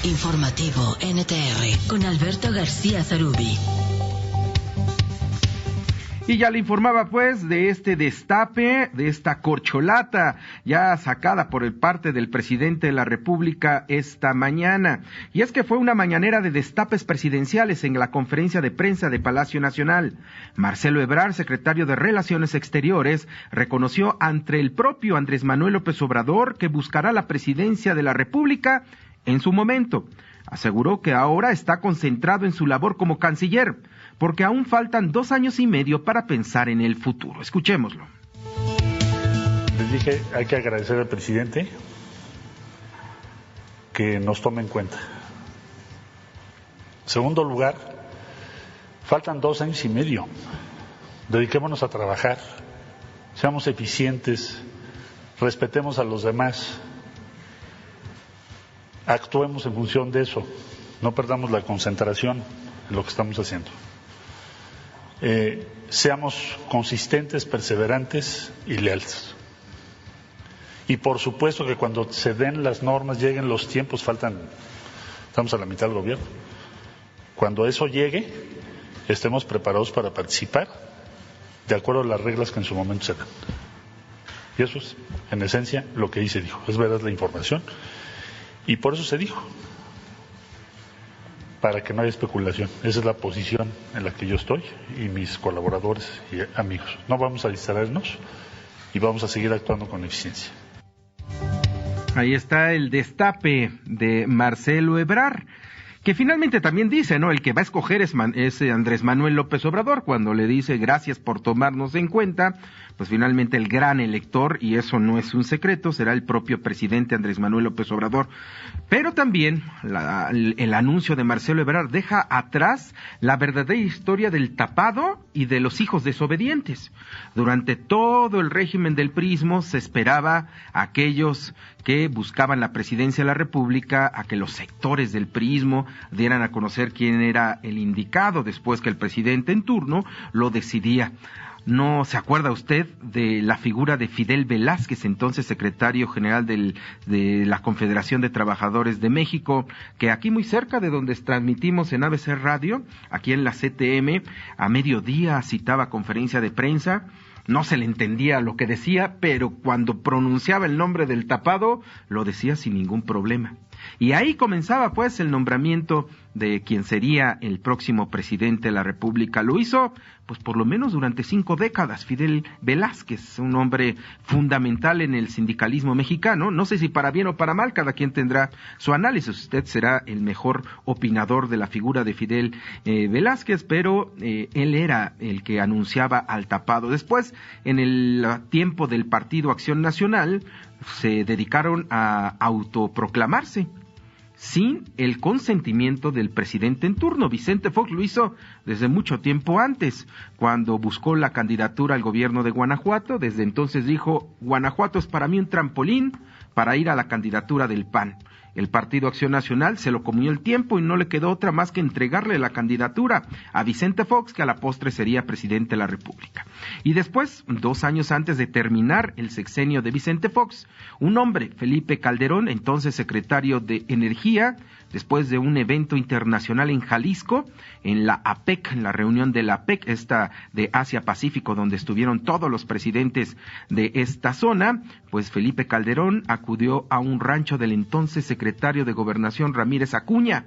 Informativo NTR con Alberto García Zarubi. Y ya le informaba pues de este destape, de esta corcholata ya sacada por parte del presidente de la República esta mañana. Y es que fue una mañanera de destapes presidenciales en la conferencia de prensa de Palacio Nacional. Marcelo Ebrard, secretario de Relaciones Exteriores, reconoció ante el propio Andrés Manuel López Obrador que buscará la presidencia de la República en su momento. Aseguró que ahora está concentrado en su labor como canciller, porque aún faltan 2 años y medio para pensar en el futuro. Escuchémoslo. Les dije, hay que agradecer al presidente que nos tome en cuenta. En segundo lugar, faltan 2 años y medio. Dediquémonos a trabajar, seamos eficientes, respetemos a los demás, actuemos en función de eso, no perdamos la concentración en lo que estamos haciendo. Seamos consistentes, perseverantes y leales. Y por supuesto que cuando se den las normas, lleguen los tiempos, estamos a la mitad del gobierno. Cuando eso llegue, estemos preparados para participar de acuerdo a las reglas que en su momento se dan. Y eso es, en esencia, lo que ahí se dijo. Es verdad la información. Y por eso se dijo, para que no haya especulación. Esa es la posición en la que yo estoy y mis colaboradores y amigos. No vamos a distraernos y vamos a seguir actuando con eficiencia. Ahí está el destape de Marcelo Ebrard, que finalmente también dice, ¿no? El que va a escoger es Andrés Manuel López Obrador, cuando le dice gracias por tomarnos en cuenta, pues finalmente el gran elector, y eso no es un secreto, será el propio presidente Andrés Manuel López Obrador. Pero también el anuncio de Marcelo Ebrard deja atrás la verdadera historia del tapado y de los hijos desobedientes. Durante todo el régimen del priismo se esperaba a aquellos que buscaban la presidencia de la República, a que los sectores del priismo dieran a conocer quién era el indicado después que el presidente en turno lo decidía. ¿No se acuerda usted de la figura de Fidel Velázquez, entonces secretario general de la Confederación de Trabajadores de México, que aquí muy cerca de donde transmitimos en ABC Radio, aquí en la CTM, a mediodía citaba conferencia de prensa? No se le entendía lo que decía, pero cuando pronunciaba el nombre del tapado, lo decía sin ningún problema. Y ahí comenzaba pues el nombramiento de quien sería el próximo presidente de la República. Lo hizo pues por lo menos durante 5 décadas, Fidel Velázquez, un hombre fundamental en el sindicalismo mexicano. No sé si para bien o para mal, cada quien tendrá su análisis. Usted será el mejor opinador de la figura de Fidel Velázquez, pero él era el que anunciaba al tapado. Después, en el tiempo del Partido Acción Nacional, se dedicaron a autoproclamarse sin el consentimiento del presidente en turno. Vicente Fox lo hizo desde mucho tiempo antes, cuando buscó la candidatura al gobierno de Guanajuato. Desde entonces dijo, Guanajuato es para mí un trampolín para ir a la candidatura del PAN. El Partido Acción Nacional se lo comió el tiempo y no le quedó otra más que entregarle la candidatura a Vicente Fox, que a la postre sería presidente de la República. Y después, 2 años antes de terminar el sexenio de Vicente Fox, un hombre, Felipe Calderón, entonces secretario de Energía, después de un evento internacional en Jalisco, en la APEC, en la reunión de la APEC, esta de Asia-Pacífico, donde estuvieron todos los presidentes de esta zona, pues Felipe Calderón acudió a un rancho del entonces secretario de Gobernación, Ramírez Acuña.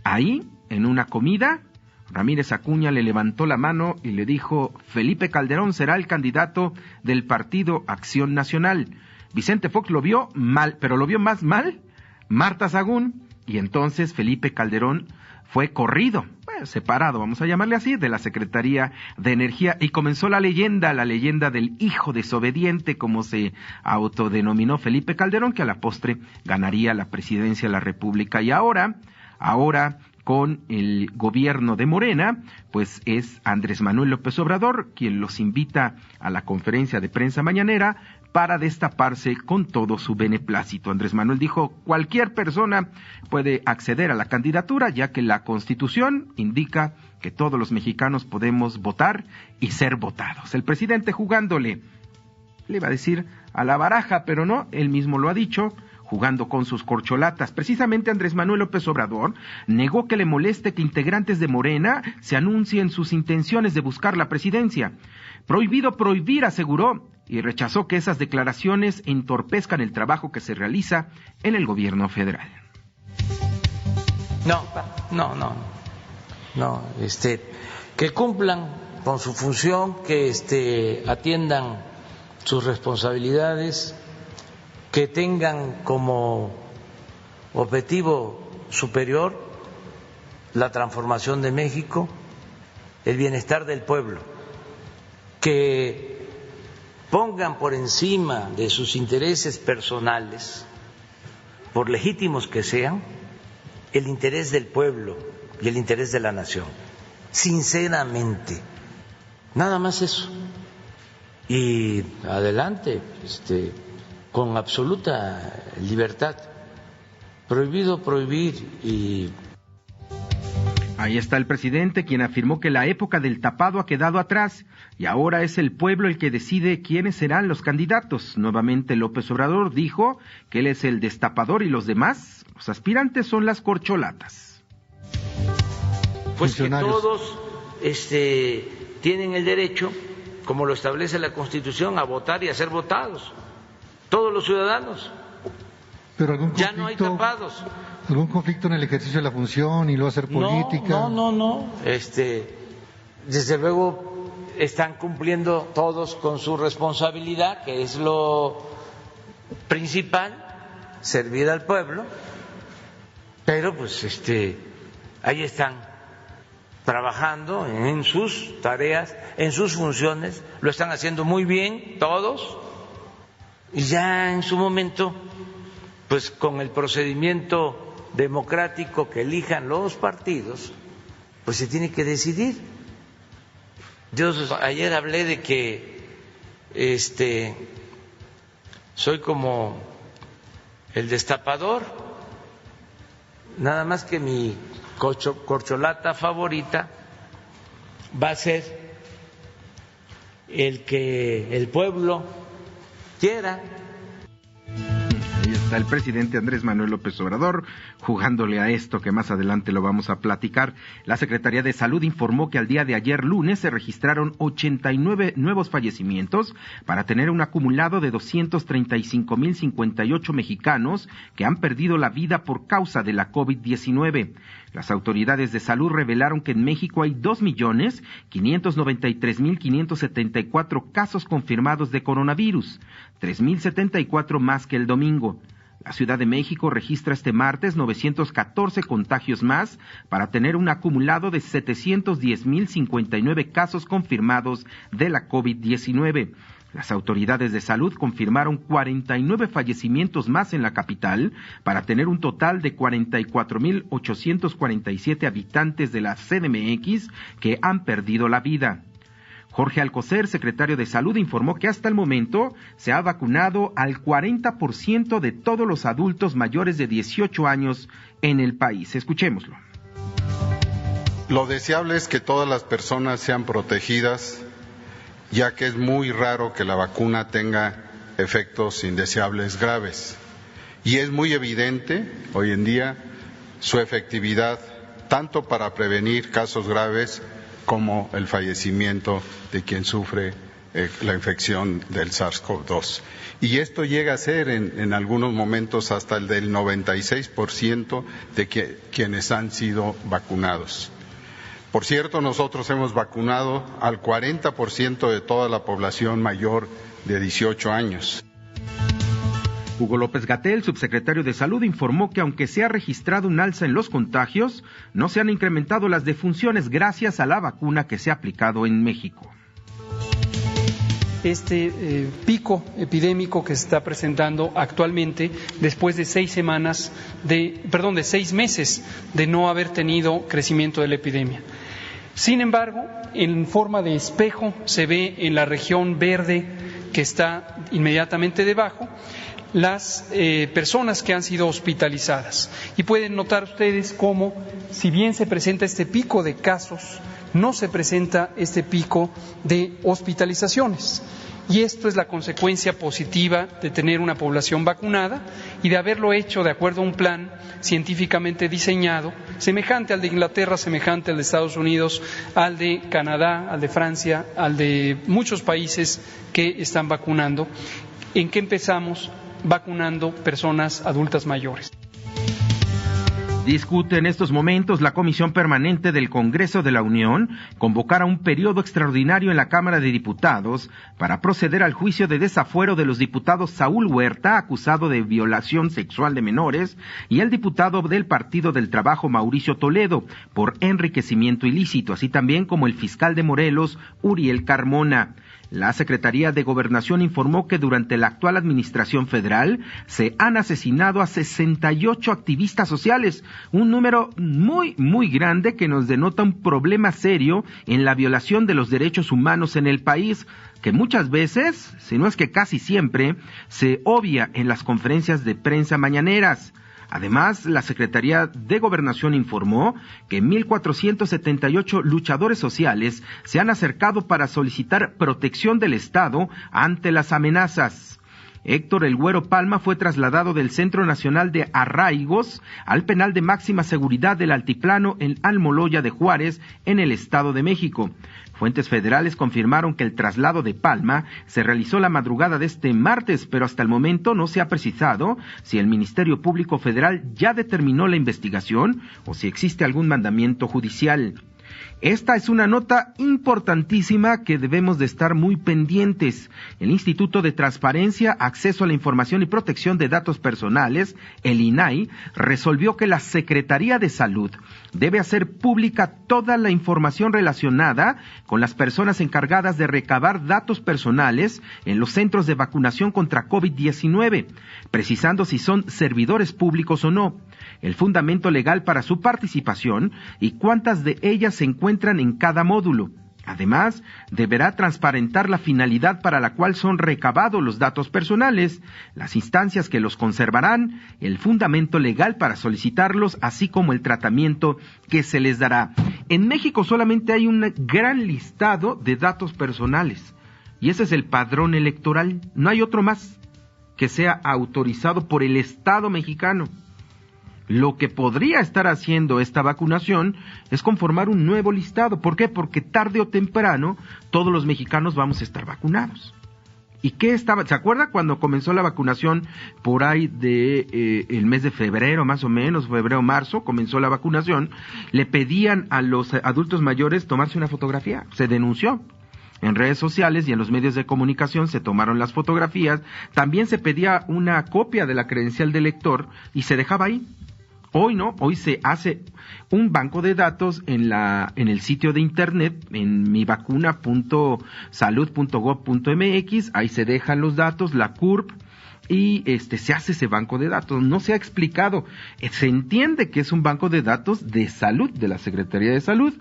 Ahí, en una comida, Ramírez Acuña le levantó la mano y le dijo, Felipe Calderón será el candidato del Partido Acción Nacional. Vicente Fox lo vio mal, pero lo vio más mal Marta Sagún, y entonces Felipe Calderón fue corrido, separado, vamos a llamarle así, de la Secretaría de Energía, y comenzó la leyenda del hijo desobediente, como se autodenominó Felipe Calderón, que a la postre ganaría la presidencia de la República. Y ahora, con el gobierno de Morena, pues es Andrés Manuel López Obrador quien los invita a la conferencia de prensa mañanera para destaparse con todo su beneplácito. Andrés Manuel dijo, cualquier persona puede acceder a la candidatura, ya que la Constitución indica que todos los mexicanos podemos votar y ser votados. El presidente jugándole, le iba a decir a la baraja, pero no, él mismo lo ha dicho, jugando con sus corcholatas. Precisamente Andrés Manuel López Obrador negó que le moleste que integrantes de Morena se anuncien sus intenciones de buscar la presidencia. Prohibido prohibir, aseguró, y rechazó que esas declaraciones entorpezcan el trabajo que se realiza en el gobierno federal. No, que cumplan con su función, que atiendan sus responsabilidades, que tengan como objetivo superior la transformación de México, el bienestar del pueblo, que pongan por encima de sus intereses personales, por legítimos que sean, el interés del pueblo y el interés de la nación, sinceramente, nada más eso. Y adelante, con absoluta libertad. Prohibido prohibir y... Ahí está el presidente, quien afirmó que la época del tapado ha quedado atrás y ahora es el pueblo el que decide quiénes serán los candidatos. Nuevamente López Obrador dijo que él es el destapador y los demás, los aspirantes, son las corcholatas. Pues que todos tienen el derecho, como lo establece la Constitución, a votar y a ser votados. Todos los ciudadanos. Pero ya no hay tapados. ¿Algún conflicto en el ejercicio de la función y luego hacer política? No. Desde luego están cumpliendo todos con su responsabilidad, que es lo principal, servir al pueblo. Pero pues ahí están trabajando en sus tareas, en sus funciones, lo están haciendo muy bien todos, y ya en su momento, pues con el procedimiento democrático que elijan los partidos, pues se tiene que decidir. Yo ayer hablé de que soy como el destapador, nada más que mi corcholata favorita va a ser el que el pueblo quiera. Ahí está el presidente Andrés Manuel López Obrador jugándole a esto, que más adelante lo vamos a platicar. La Secretaría de Salud informó que al día de ayer lunes se registraron 89 nuevos fallecimientos para tener un acumulado de 235.058 mexicanos que han perdido la vida por causa de la COVID-19. Las autoridades de salud revelaron que en México hay 2.593.574 casos confirmados de coronavirus, 3.074 más que el domingo. La Ciudad de México registra este martes 914 contagios más para tener un acumulado de 710.059 casos confirmados de la COVID-19. Las autoridades de salud confirmaron 49 fallecimientos más en la capital para tener un total de 44.847 habitantes de la CDMX que han perdido la vida. Jorge Alcocer, secretario de Salud, informó que hasta el momento se ha vacunado al 40% de todos los adultos mayores de 18 años en el país. Escuchémoslo. Lo deseable es que todas las personas sean protegidas, ya que es muy raro que la vacuna tenga efectos indeseables graves. Y es muy evidente hoy en día su efectividad tanto para prevenir casos graves como el fallecimiento de quien sufre la infección del SARS-CoV-2. Y esto llega a ser en algunos momentos hasta el del 96% de quienes han sido vacunados. Por cierto, nosotros hemos vacunado al 40% de toda la población mayor de 18 años. Hugo López-Gatell, subsecretario de Salud, informó que aunque se ha registrado un alza en los contagios, no se han incrementado las defunciones gracias a la vacuna que se ha aplicado en México. Este pico epidémico que se está presentando actualmente, después de 6 meses de no haber tenido crecimiento de la epidemia. Sin embargo, en forma de espejo se ve en la región verde que está inmediatamente debajo las personas que han sido hospitalizadas. Y pueden notar ustedes cómo, si bien se presenta este pico de casos, no se presenta este pico de hospitalizaciones. y esto es la consecuencia positiva de tener una población vacunada y de haberlo hecho de acuerdo a un plan científicamente diseñado, semejante al de Inglaterra, semejante al de Estados Unidos, al de Canadá, al de Francia, al de muchos países que están vacunando. ¿En qué empezamos? Vacunando personas adultas mayores. Discute en estos momentos la Comisión Permanente del Congreso de la Unión convocar a un periodo extraordinario en la Cámara de Diputados para proceder al juicio de desafuero de los diputados Saúl Huerta, acusado de violación sexual de menores, y el diputado del Partido del Trabajo Mauricio Toledo por enriquecimiento ilícito, así también como el fiscal de Morelos, Uriel Carmona. La Secretaría de Gobernación informó que durante la actual administración federal se han asesinado a 68 activistas sociales, un número muy grande que nos denota un problema serio en la violación de los derechos humanos en el país, que muchas veces, si no es que casi siempre, se obvia en las conferencias de prensa mañaneras. Además, la Secretaría de Gobernación informó que 1,478 luchadores sociales se han acercado para solicitar protección del Estado ante las amenazas. Héctor El Güero Palma fue trasladado del Centro Nacional de Arraigos al penal de máxima seguridad del Altiplano en Almoloya de Juárez, en el Estado de México. Fuentes federales confirmaron que el traslado de Palma se realizó la madrugada de este martes, pero hasta el momento no se ha precisado si el Ministerio Público Federal ya determinó la investigación o si existe algún mandamiento judicial. Esta es una nota importantísima que debemos de estar muy pendientes. El Instituto de Transparencia, Acceso a la Información y Protección de Datos Personales, el INAI, resolvió que la Secretaría de Salud debe hacer pública toda la información relacionada con las personas encargadas de recabar datos personales en los centros de vacunación contra COVID-19, precisando si son servidores públicos o no, el fundamento legal para su participación y cuántas de ellas se encuentran en cada módulo. Además, deberá transparentar la finalidad para la cual son recabados los datos personales, las instancias que los conservarán, el fundamento legal para solicitarlos, así como el tratamiento que se les dará. En México solamente hay un gran listado de datos personales, y ese es el padrón electoral. No hay otro más que sea autorizado por el Estado mexicano. Lo que podría estar haciendo esta vacunación es conformar un nuevo listado. ¿Por qué? Porque tarde o temprano todos los mexicanos vamos a estar vacunados. ¿Y qué estaba? ¿Se acuerda cuando comenzó la vacunación por ahí de el mes de febrero, más o menos, febrero-marzo, comenzó la vacunación? Le pedían a los adultos mayores tomarse una fotografía. Se denunció. En redes sociales y en los medios de comunicación se tomaron las fotografías. También se pedía una copia de la credencial del lector y se dejaba ahí. Hoy no, hoy se hace un banco de datos en el sitio de internet, en mivacuna.salud.gov.mx, ahí se dejan los datos, la CURP, y se hace ese banco de datos. No se ha explicado, se entiende que es un banco de datos de salud, de la Secretaría de Salud,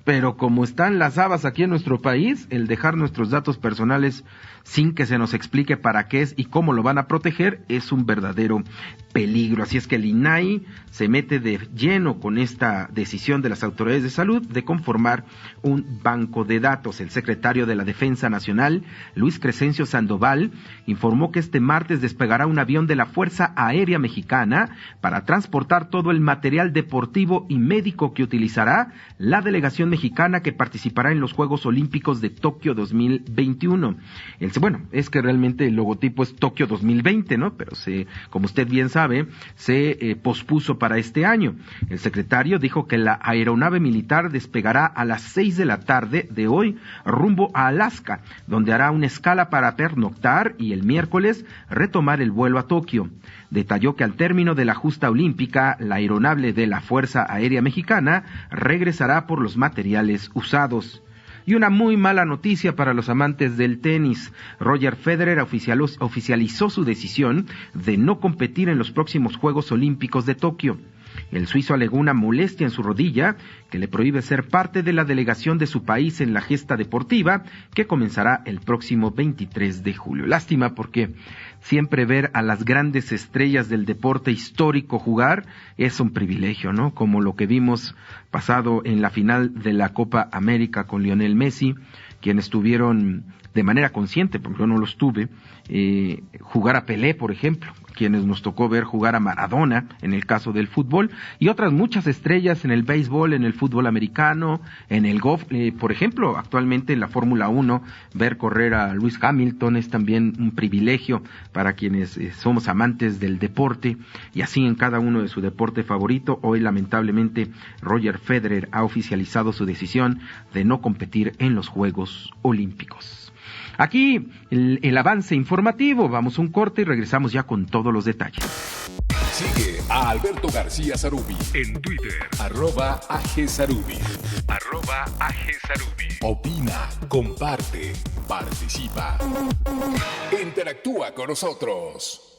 pero como están las habas aquí en nuestro país, el dejar nuestros datos personales sin que se nos explique para qué es y cómo lo van a proteger es un verdadero peligro. Así es que el INAI se mete de lleno con esta decisión de las autoridades de salud de conformar un banco de datos. El secretario de la Defensa Nacional, Luis Crescencio Sandoval, informó que este martes despegará un avión de la Fuerza Aérea Mexicana para transportar todo el material deportivo y médico que utilizará la delegación mexicana que participará en los Juegos Olímpicos de Tokio 2021. Bueno, es que realmente el logotipo es Tokio 2020, ¿no? Pero como usted bien sabe, se pospuso para este año. El secretario dijo que la aeronave militar despegará a las 6 de la tarde de hoy rumbo a Alaska, donde hará una escala para pernoctar y el miércoles retomar el vuelo a Tokio. Detalló que al término de la justa olímpica, la aeronave de la Fuerza Aérea Mexicana regresará por los materiales usados. Y una muy mala noticia para los amantes del tenis. Roger Federer oficializó su decisión de no competir en los próximos Juegos Olímpicos de Tokio. El suizo alegó una molestia en su rodilla que le prohíbe ser parte de la delegación de su país en la gesta deportiva que comenzará el próximo 23 de julio. Lástima porque siempre ver a las grandes estrellas del deporte histórico jugar es un privilegio, ¿no? Como lo que vimos pasado en la final de la Copa América con Lionel Messi, quienes tuvieron de manera consciente, porque yo no los tuve, jugar a Pelé, por ejemplo, quienes nos tocó ver jugar a Maradona, en el caso del fútbol, y otras muchas estrellas en el béisbol, en el fútbol americano, en el golf, por ejemplo, actualmente en la Fórmula 1, ver correr a Lewis Hamilton es también un privilegio para quienes somos amantes del deporte, y así en cada uno de su deporte favorito. Hoy lamentablemente Roger Federer ha oficializado su decisión de no competir en los Juegos Olímpicos. Aquí el avance informativo, vamos a un corte y regresamos ya con todos los detalles. Sigue a Alberto García Zarubi en Twitter, @AGZarubi. Opina, comparte, participa. Interactúa con nosotros.